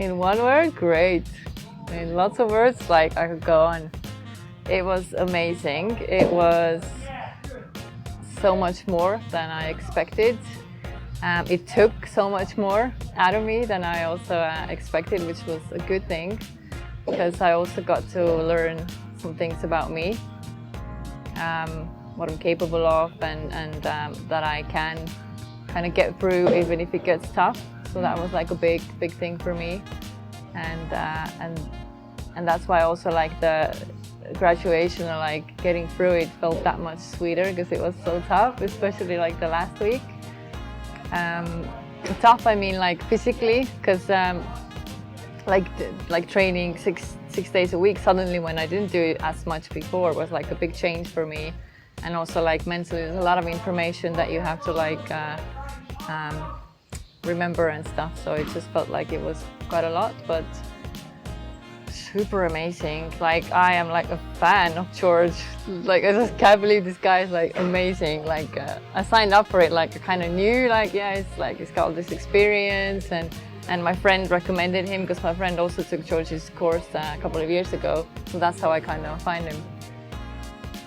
In one word, great. In lots of words, like I could go on. It was amazing. It was so much more than I expected. It took so much more out of me than I also expected, which was a good thing because I also got to learn some things about me, what I'm capable of, and that I can kind of get through even if it gets tough. So that was like a big thing for me, and that's why also like the graduation or like getting through it felt that much sweeter because it was so tough, especially like the last week. Tough, I mean like physically, because like training six days a week suddenly when I didn't do it as much before was like a big change for me, and also like mentally there's a lot of information that you have to like remember and stuff, so it just felt like it was quite a lot, but super amazing. Like I am like a fan of George. Like I just can't believe this guy is like amazing. Like I signed up for it like I kind of knew like yeah, it's like he's got all this experience, and my friend recommended him because my friend also took George's course a couple of years ago, so that's how I kind of find him.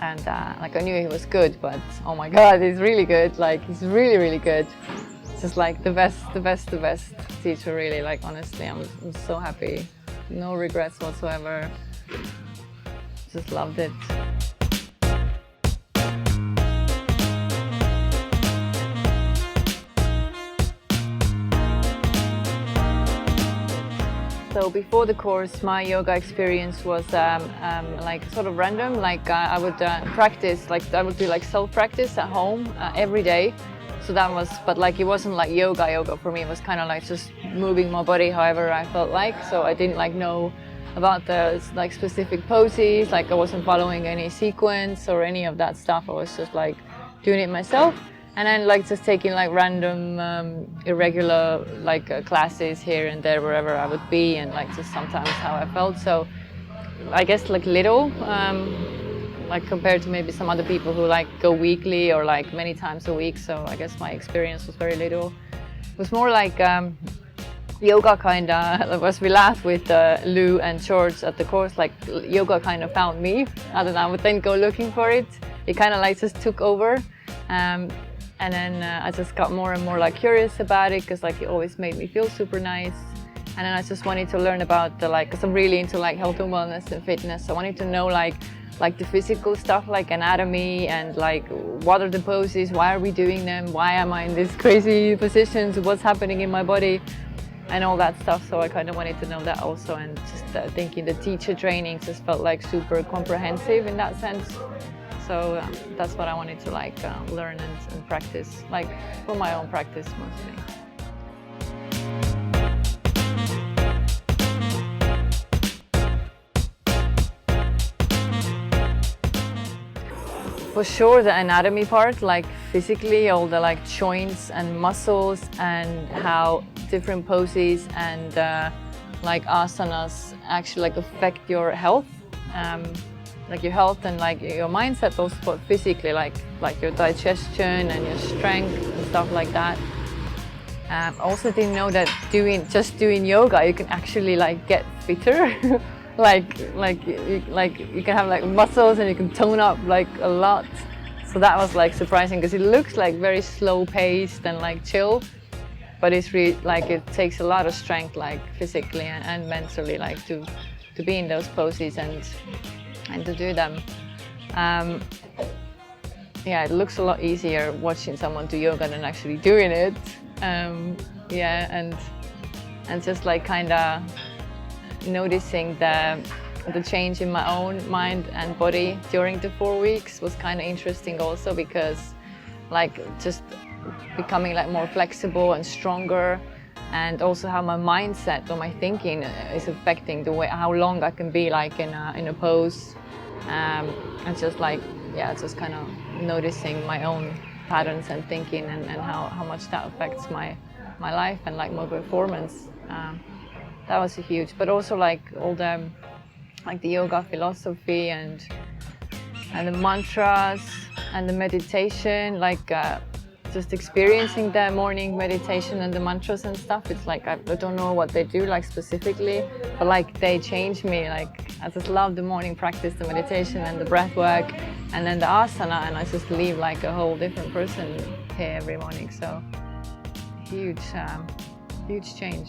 And like I knew he was good, but oh my god, he's really good. Like he's really good. Just like the best teacher, really. Like honestly, I'm so happy. No regrets whatsoever. Just loved it. So before the course, my yoga experience was like sort of random. Like I would practice, like I would do like self-practice at home every day. So that was, but like it wasn't like yoga for me. It was kind of like just moving my body however I felt like. So I didn't like know about the like specific poses. Like I wasn't following any sequence or any of that stuff. I was just like doing it myself, and then like just taking like random irregular like classes here and there wherever I would be, and like just sometimes how I felt. So I guess like little. Like compared to maybe some other people who like go weekly or like many times a week. So I guess my experience was very little. It was more like yoga kind of, as we laughed with Lou and George at the course, like yoga kind of found me. I don't know, I would then go looking for it. It kind of like just took over. And then I just got more and more like curious about it because like it always made me feel super nice. And then I just wanted to learn about the like, because I'm really into like health and wellness and fitness. So I wanted to know like the physical stuff, like anatomy and like what are the poses, why are we doing them, why am I in these crazy positions, what's happening in my body and all that stuff. So I kind of wanted to know that also, and just thinking the teacher training just felt like super comprehensive in that sense. So that's what I wanted to like learn and practice, like for my own practice mostly. For sure the anatomy part, like physically all the like joints and muscles and how different poses and like asanas actually like affect your health, like your health and like your mindset also, but physically like your digestion and your strength and stuff like that. Also didn't know that just doing yoga you can actually like get fitter. like you can have like muscles and you can tone up like a lot. So that was like surprising because it looks like very slow paced and like chill, but it's really like it takes a lot of strength like physically and mentally like to be in those poses and to do them. Yeah, it looks a lot easier watching someone do yoga than actually doing it. Yeah, and just like kind of noticing the change in my own mind and body during the 4 weeks was kind of interesting also, because like just becoming like more flexible and stronger, and also how my mindset or my thinking is affecting the way how long I can be like in a pose, and just like just kind of noticing my own patterns and thinking and how much that affects my life and like my performance. That was huge, but also like all the like the yoga philosophy and the mantras and the meditation, like just experiencing the morning meditation and the mantras and stuff. It's like I don't know what they do like specifically, but like they change me. Like I just love the morning practice, the meditation and the breath work, and then the asana, and I just leave like a whole different person here every morning. So huge change,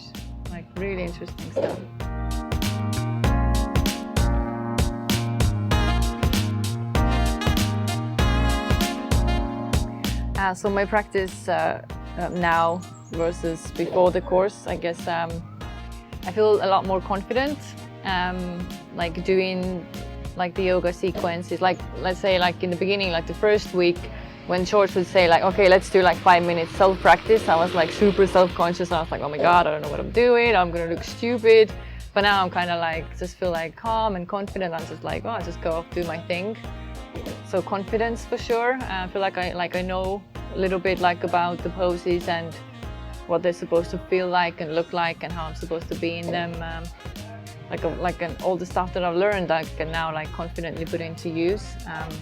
like really interesting stuff. So my practice now versus before the course, I guess I feel a lot more confident, like doing like the yoga sequences. Like let's say like in the beginning, like the first week, when George would say like, okay, let's do like 5 minutes self-practice, I was like super self-conscious. I was like, oh my God, I don't know what I'm doing. I'm gonna look stupid. But now I'm kind of like, just feel like calm and confident. I'm just like, oh, I'll just go off, do my thing. So confidence for sure. I feel like I know a little bit like about the poses and what they're supposed to feel like and look like and how I'm supposed to be in them. All the stuff that I've learned, I can now like confidently put into use.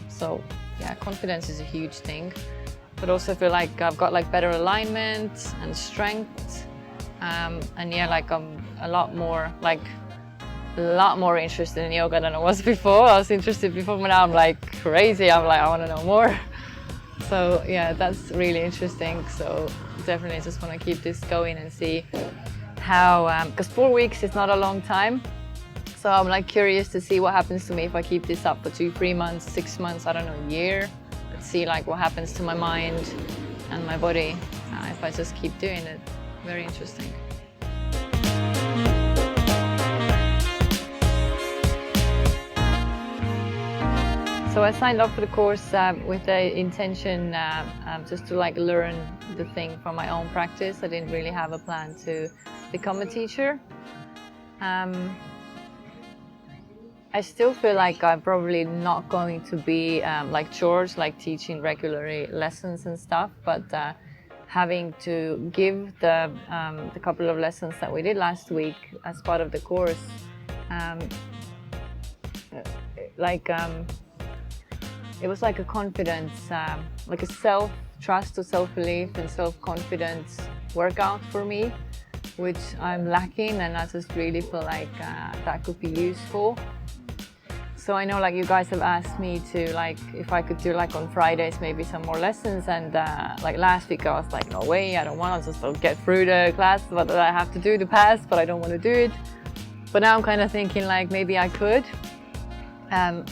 So yeah, confidence is a huge thing. But also I feel like I've got like better alignment and strength. And yeah, like I'm a lot more interested in yoga than I was before. I was interested before, but now I'm like crazy. I'm like, I want to know more. So yeah, that's really interesting. So definitely just want to keep this going and see how, because 4 weeks is not a long time. So I'm like curious to see what happens to me if I keep this up for 2-3 months, 6 months, I don't know, a year. Let's see like what happens to my mind and my body if I just keep doing it. Very interesting. So I signed up for the course with the intention just to like learn the thing from my own practice. I didn't really have a plan to become a teacher. I still feel like I'm probably not going to be like George, like teaching regularly lessons and stuff, but having to give the couple of lessons that we did last week as part of the course, it was like a confidence, like a self-trust or self-belief and self-confidence workout for me, which I'm lacking, and I just really feel like that could be useful. So I know like you guys have asked me to like if I could do like on Fridays maybe some more lessons, and like last week I was like, no way, I don't want to, just get through the class, but I have to do the pass, but I don't want to do it. But now I'm kind of thinking like maybe I could, and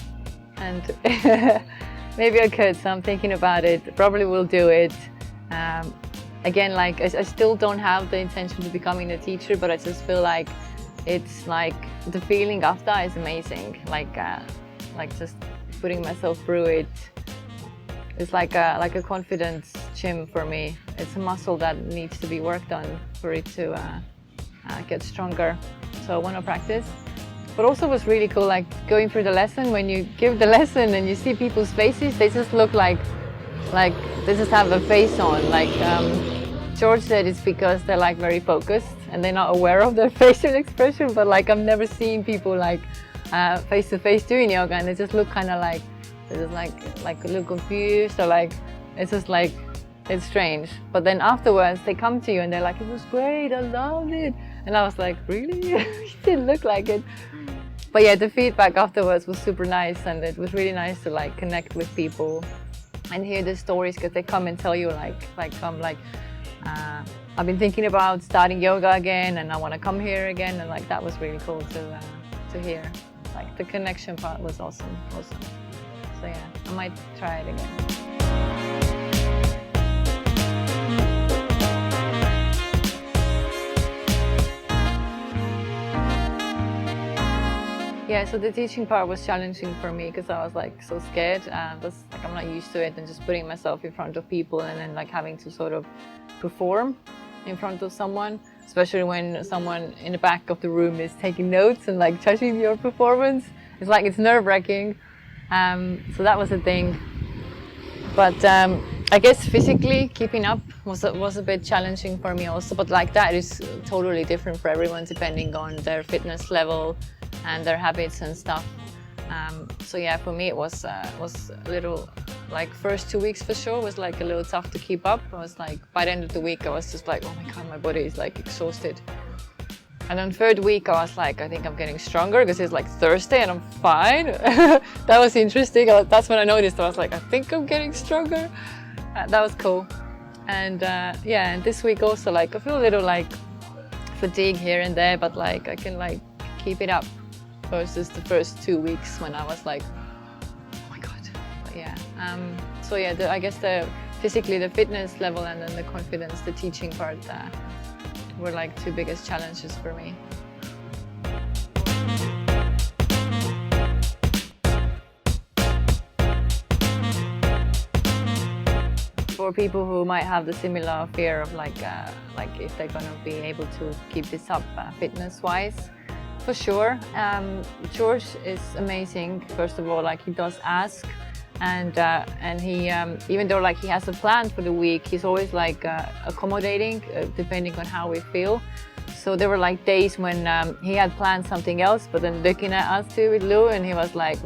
maybe I could, so I'm thinking about it. Probably will do it. Again, like I still don't have the intention of becoming a teacher, but I just feel like it's like the feeling after is amazing. Like just putting myself through it. It's like a confidence gym for me. It's a muscle that needs to be worked on for it to get stronger. So I want to practice. But also was really cool, like going through the lesson. When you give the lesson and you see people's faces, they just look like they just have a face on. Like George said, it's because they're like very focused and they're not aware of their facial expression. But like I've never seen people like face to face doing yoga, and they just look kind of like they just like look confused, or like it's just like it's strange. But then afterwards they come to you and they're like, it was great, I loved it. And I was like, really? It didn't look like it. But yeah, the feedback afterwards was super nice, and it was really nice to like connect with people and hear the stories, because they come and tell you I've been thinking about starting yoga again and I want to come here again, and like that was really cool to hear. Like the connection part was awesome. So yeah, I might try it again. Yeah, so the teaching part was challenging for me because I was like so scared. Like I'm not used to it, and just putting myself in front of people and then like having to sort of perform in front of someone, especially when someone in the back of the room is taking notes and like judging your performance. It's like it's nerve-wracking. So that was a thing. But I guess physically keeping up was a bit challenging for me also. But like that is totally different for everyone depending on their fitness level and their habits and stuff. So yeah, for me it was a little, like first 2 weeks for sure was like a little tough to keep up. I was like, by the end of the week I was just like, oh my god, my body is like exhausted. And then third week I was like, I think I'm getting stronger because it's like Thursday and I'm fine. That was interesting. That's when I noticed. I was like, I think I'm getting stronger. That was cool. And yeah, and this week also like I feel a little like fatigue here and there, but like I can like keep it up versus the first 2 weeks when I was like, oh my god. But yeah. So yeah, I guess the physically the fitness level and then the confidence, the teaching part were like two biggest challenges for me. For people who might have the similar fear of like if they're gonna be able to keep this up fitness-wise, for sure. George is amazing. First of all, like he does ask, and he even though like he has a plan for the week, he's always like accommodating depending on how we feel. So there were like days when he had planned something else, but then looking at us two with Lou, and he was like,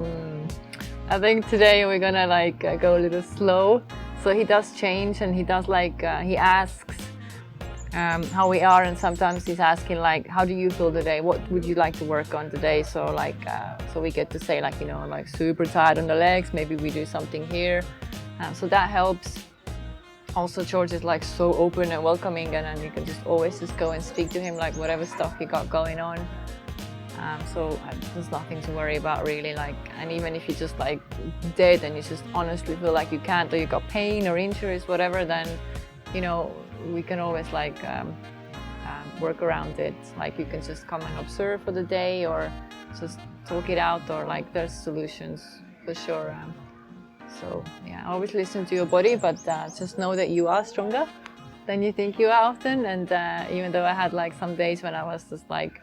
I think today we're gonna like go a little slow. So he does change, and he does like he asks how we are, and sometimes he's asking like, how do you feel today? What would you like to work on today? So like so we get to say like, you know, like super tired on the legs, maybe we do something here. So that helps. Also George is like so open and welcoming, and then you can just always just go and speak to him like whatever stuff you got going on. So there's nothing to worry about really, like, and even if you just like dead and you just honestly feel like you can't, or you got pain or injuries, whatever, then you know we can always like work around it. Like you can just come and observe for the day, or just talk it out, or like there's solutions for sure. So yeah, always listen to your body, but just know that you are stronger than you think you are often. And even though I had like some days when I was just like,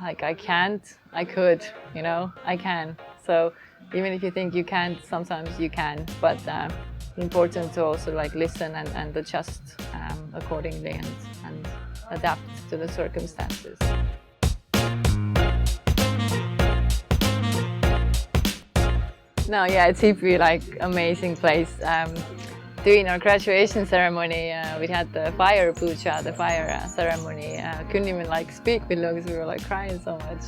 like I can't, I could, you know, I can. So even if you think you can't, sometimes you can, but important to also like listen and adjust accordingly and adapt to the circumstances. No, yeah, TIpi, like amazing place. During our graduation ceremony, we had the fire puja, the fire ceremony. Couldn't even like speak with Lou because we were like crying so much.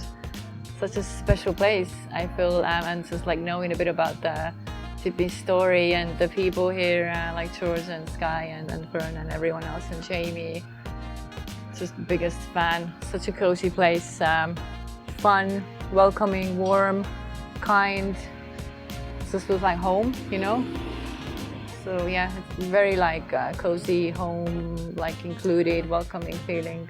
Such a special place, I feel, and just like knowing a bit about the TIpi story and the people here, like George and Sky and Fern and everyone else, and Jamie. Just the biggest fan. Such a cozy place, fun, welcoming, warm, kind. Just feels like home, you know. So yeah, it's very like cozy, home, like included, welcoming feeling.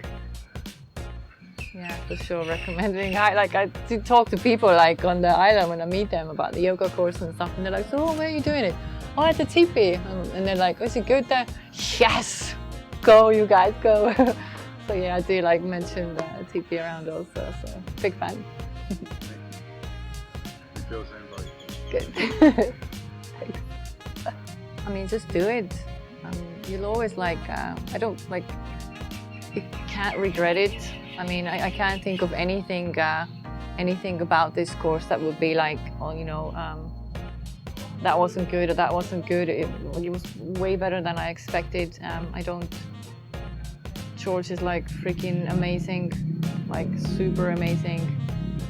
Yeah, for sure, recommending. I do talk to people like on the island when I meet them about the yoga course and stuff, and they're like, so where are you doing it? Oh, at the TIpi. And they're like, is it good there? Yes, go, you guys, go. So yeah, I do like mention the TIpi around also, so big fan. Good. I mean, just do it. You'll always like, I don't like, you can't regret it. I mean, I can't think of anything about this course that would be like, oh, you know, that wasn't good or that wasn't good. It was way better than I expected. George is like freaking amazing, like super amazing.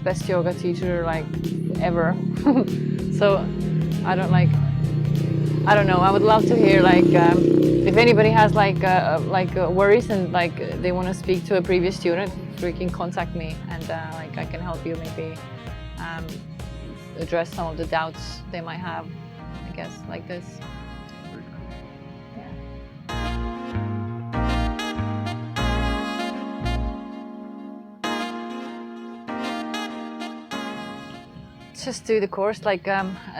Best yoga teacher like ever. So I don't know. I would love to hear like if anybody has like worries and like they want to speak to a previous student, freaking contact me, and like I can help you maybe address some of the doubts they might have. I guess like this. Just do the course. Like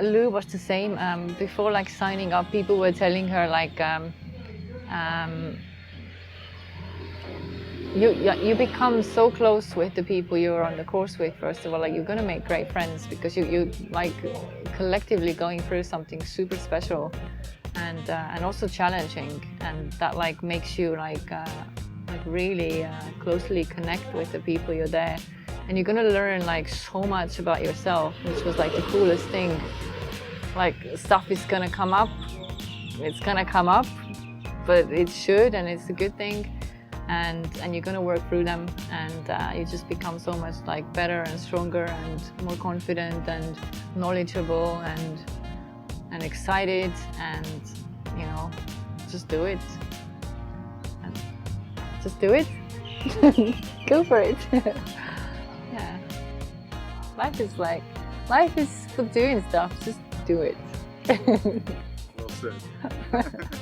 Lou was the same. Before like signing up, people were telling her like you become so close with the people you're on the course with. First of all, like you're gonna make great friends because you like collectively going through something super special and also challenging, and that like makes you like really closely connect with the people you're there. and you're gonna learn like so much about yourself, which was like the coolest thing. Like stuff is gonna come up, it's gonna come up, but it should, and it's a good thing. And you're gonna work through them, and you just become so much like better and stronger and more confident and knowledgeable and excited, and you know, just do it. And just do it. Go for it. Yeah. Life is for doing stuff. Just do it. Well said.